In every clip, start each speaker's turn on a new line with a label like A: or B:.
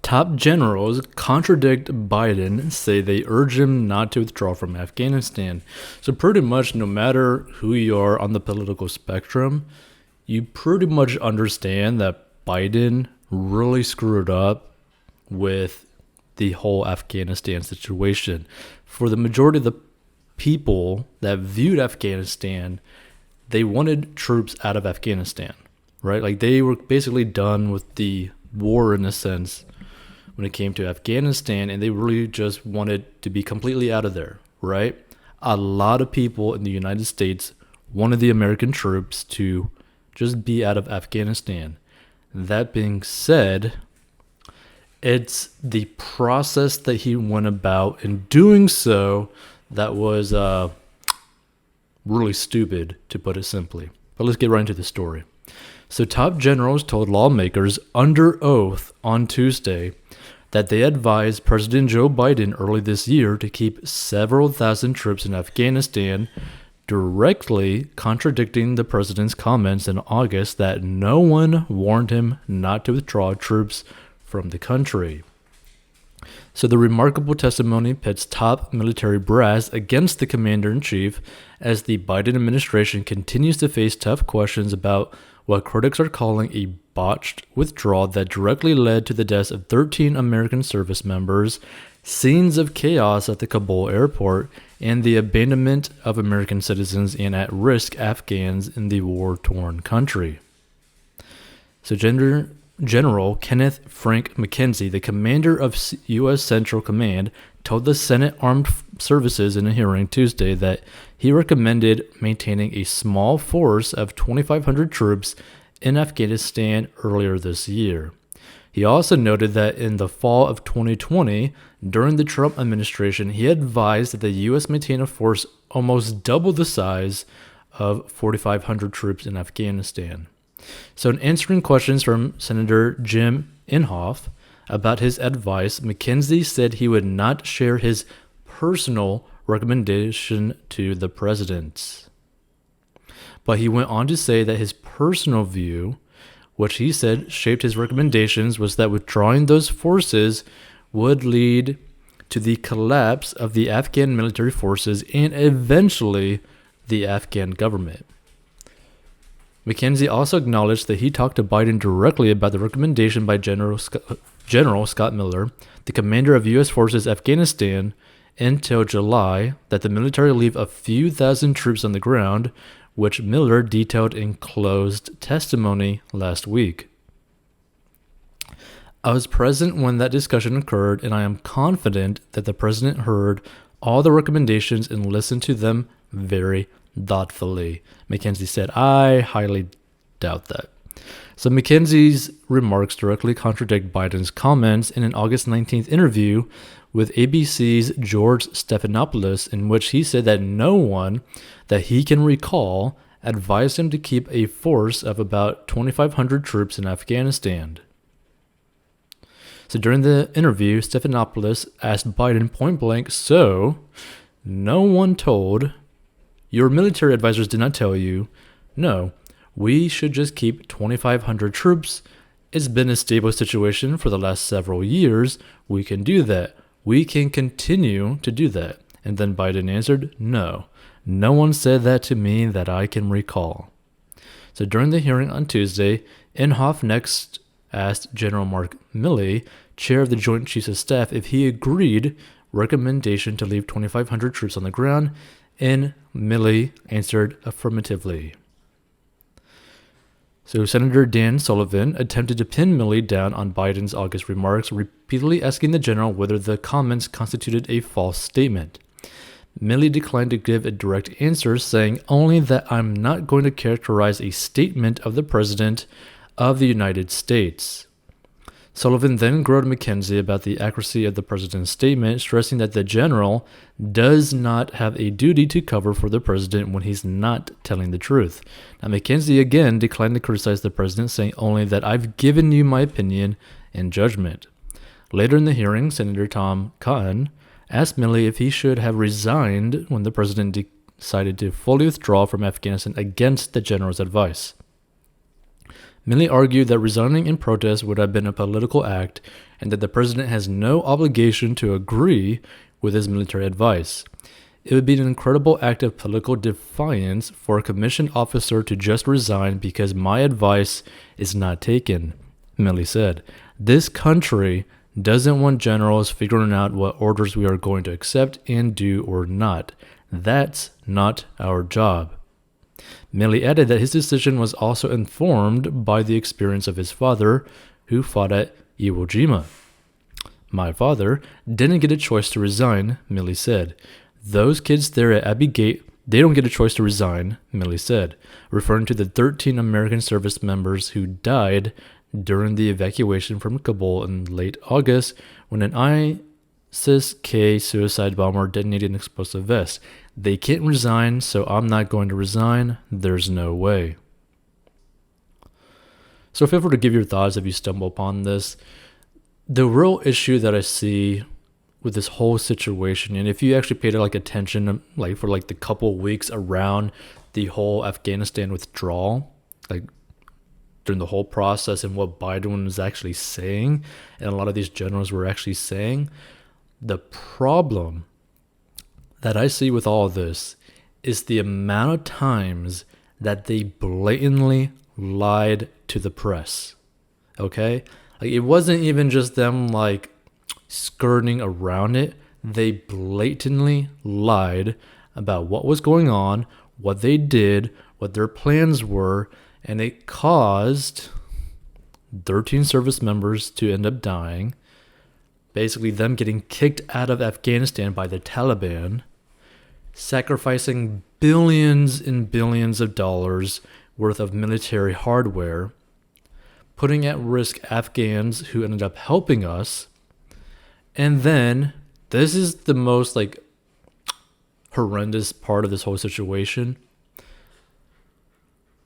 A: Top generals contradict Biden, say they urge him not to withdraw from Afghanistan. So pretty much no matter who you are on the political spectrum, you pretty much understand that Biden really screwed up with the whole Afghanistan situation. For the majority of the people that viewed Afghanistan, they wanted troops out of Afghanistan, right? Like they were basically done with the war in a sense when it came to Afghanistan, and they really just wanted to be completely out of there, right? A lot of people in the United States wanted the American troops to just be out of Afghanistan. That being said, it's the process that he went about in doing so that was really stupid, to put it simply. But let's get right into the story. So top generals told lawmakers under oath on Tuesday that they advised President Joe Biden early this year to keep several thousand troops in Afghanistan, directly contradicting the president's comments in August that no one warned him not to withdraw troops from the country. So the remarkable testimony pits top military brass against the commander-in-chief as the Biden administration continues to face tough questions about what critics are calling a botched withdrawal that directly led to the deaths of 13 American service members, scenes of chaos at the Kabul airport, and the abandonment of American citizens and at-risk Afghans in the war-torn country. So General Kenneth Frank McKenzie, the commander of U.S. Central Command, told the Senate Armed Services in a hearing Tuesday that he recommended maintaining a small force of 2,500 troops in Afghanistan earlier this year. He also noted that in the fall of 2020, during the Trump administration, he advised that the U.S. maintain a force almost double the size of 4,500 troops in Afghanistan. So in answering questions from Senator Jim Inhofe about his advice, McKenzie said he would not share his personal recommendation to the president. But he went on to say that his personal view, which he said shaped his recommendations, was that withdrawing those forces would lead to the collapse of the Afghan military forces and eventually the Afghan government. McKenzie also acknowledged that he talked to Biden directly about the recommendation by General Scott Miller, the commander of U.S. Forces Afghanistan, until July, that the military leave a few thousand troops on the ground, which Miller detailed in closed testimony last week. I was present when that discussion occurred, and I am confident that the president heard all the recommendations and listened to them very thoughtfully, McKenzie said. I highly doubt that. So McKenzie's remarks directly contradict Biden's comments in an August 19th interview with ABC's George Stephanopoulos, in which he said that no one that he can recall advised him to keep a force of about 2,500 troops in Afghanistan. So during the interview, Stephanopoulos asked Biden point blank, so no one told, your military advisors did not tell you, no, we should just keep 2,500 troops. It's been a stable situation for the last several years. We can do that. We can continue to do that. And then Biden answered, no one said that to me that I can recall. So during the hearing on Tuesday, Inhofe next asked General Mark Milley, chair of the Joint Chiefs of Staff, if he agreed recommendation to leave 2,500 troops on the ground, and Milley answered affirmatively. So Senator Dan Sullivan attempted to pin Milley down on Biden's August remarks, repeatedly asking the general whether the comments constituted a false statement. Milley declined to give a direct answer, saying only that I'm not going to characterize a statement of the President of the United States. Sullivan then grilled McKenzie about the accuracy of the president's statement, stressing that the general does not have a duty to cover for the president when he's not telling the truth. Now, McKenzie again declined to criticize the president, saying only that I've given you my opinion and judgment. Later in the hearing, Senator Tom Cotton asked Milley if he should have resigned when the president decided to fully withdraw from Afghanistan against the general's advice. Milley argued that resigning in protest would have been a political act and that the president has no obligation to agree with his military advice. It would be an incredible act of political defiance for a commissioned officer to just resign because my advice is not taken, Milley said. This country doesn't want generals figuring out what orders we are going to accept and do or not. That's not our job. Milley added that his decision was also informed by the experience of his father, who fought at Iwo Jima. My father didn't get a choice to resign, Milley said. Those kids there at Abbey Gate, they don't get a choice to resign, Milley said, referring to the 13 American service members who died during the evacuation from Kabul in late August when an ISIS-K suicide bomber detonated an explosive vest. They can't resign, so I'm not going to resign. There's no way. So if I were to give your thoughts if you stumble upon this, the real issue that I see with this whole situation, and if you actually paid attention for the couple weeks around the whole Afghanistan withdrawal, during the whole process and what Biden was actually saying, and a lot of these generals were actually saying, the problem that I see with all of this is the amount of times that they blatantly lied to the press. Okay? It wasn't even just them skirting around it. They blatantly lied about what was going on, what they did, what their plans were, and it caused 13 service members to end up dying. Basically, them getting kicked out of Afghanistan by the Taliban, sacrificing billions and billions of dollars worth of military hardware, putting at risk Afghans who ended up helping us. And then, this is the most horrendous part of this whole situation.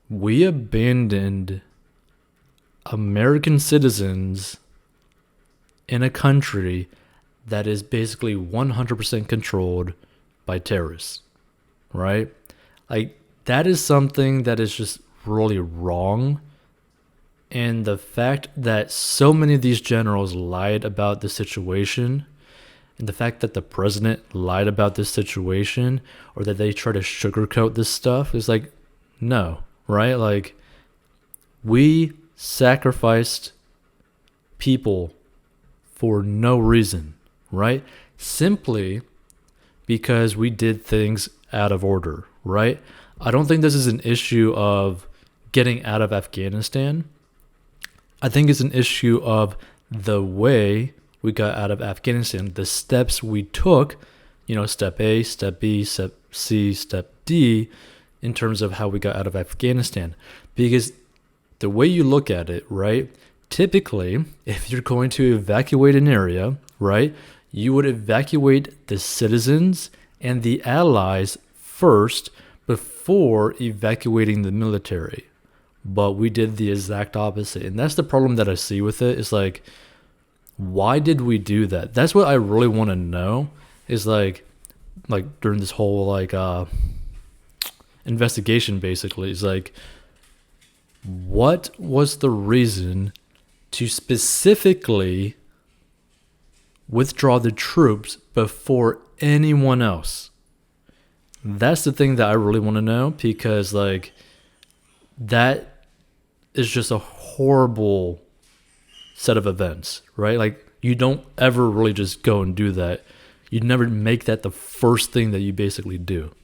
A: We abandoned American citizens in a country that is basically 100% controlled by terrorists, right? That is something that is just really wrong. And the fact that so many of these generals lied about the situation, and the fact that the president lied about this situation, or that they try to sugarcoat this stuff, is no, right? We sacrificed people for no reason, right? Simply because we did things out of order, right? I don't think this is an issue of getting out of Afghanistan. I think it's an issue of the way we got out of Afghanistan, the steps we took, step A, step B, step C, step D, in terms of how we got out of Afghanistan. Because the way you look at it, right, typically, if you're going to evacuate an area, right, you would evacuate the citizens and the allies first before evacuating the military. But we did the exact opposite. And that's the problem that I see with it, is why did we do that? That's what I really want to know, is during this whole investigation, basically, is what was the reason to specifically withdraw the troops before anyone else? That's the thing that I really want to know, because that is just a horrible set of events, right? You don't ever really just go and do that. You'd never make that the first thing that you basically do.